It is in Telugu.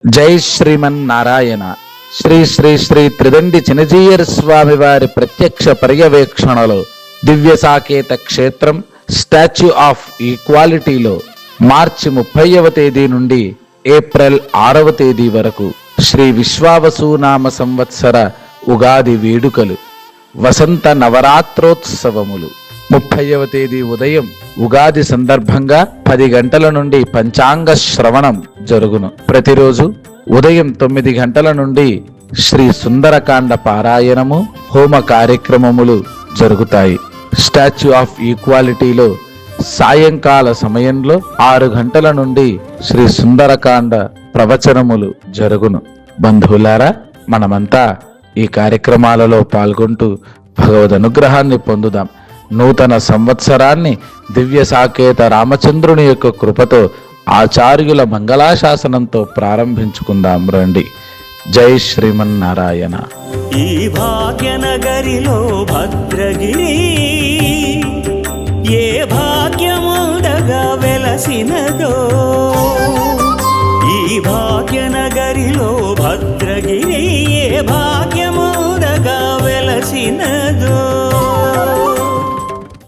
జై శ్రీమన్నారాయణ. శ్రీ శ్రీ శ్రీ త్రిదండి చినజీయర్ స్వామి వారి ప్రత్యక్ష పర్యవేక్షణలో దివ్య సాకేత క్షేత్రం స్టాచ్యూ ఆఫ్ ఈక్వాలిటీలో మార్చి 30వ తేదీ నుండి ఏప్రిల్ 6వ తేదీ వరకు శ్రీ విశ్వావసునామ సంవత్సర ఉగాది వేడుకలు, వసంత నవరాత్రోత్సవములు. 30వ తేదీ ఉదయం ఉగాది సందర్భంగా 10 గంటల నుండి పంచాంగ శ్రవణం జరుగును. ప్రతిరోజు ఉదయం 9 గంటల నుండి శ్రీ సుందరకాండ పారాయణము, హోమ కార్యక్రమములు జరుగుతాయి. స్టాచ్యూ ఆఫ్ ఈక్వాలిటీలో సాయంకాల సమయంలో 6 గంటల నుండి శ్రీ సుందరకాండ ప్రవచనములు జరుగును. బంధువులారా, మనమంతా ఈ కార్యక్రమాలలో పాల్గొంటూ భగవద్ అనుగ్రహాన్ని పొందుదాం. నూతన సంవత్సరాన్ని దివ్య సాకేత రామచంద్రుని యొక్క కృపతో ఆచార్యుల మంగళాశాసనంతో ప్రారంభించుకుందాం రండి. జై శ్రీమన్నారాయణ. ఈ భాగ్యనగరిలో భద్రగిరి ఏ భాగ్యముండగా వెలసినదో, ఈ భాగ్యనగరిలో భద్రగిరి ఏ భాగ్యముండగా వెలసినదో.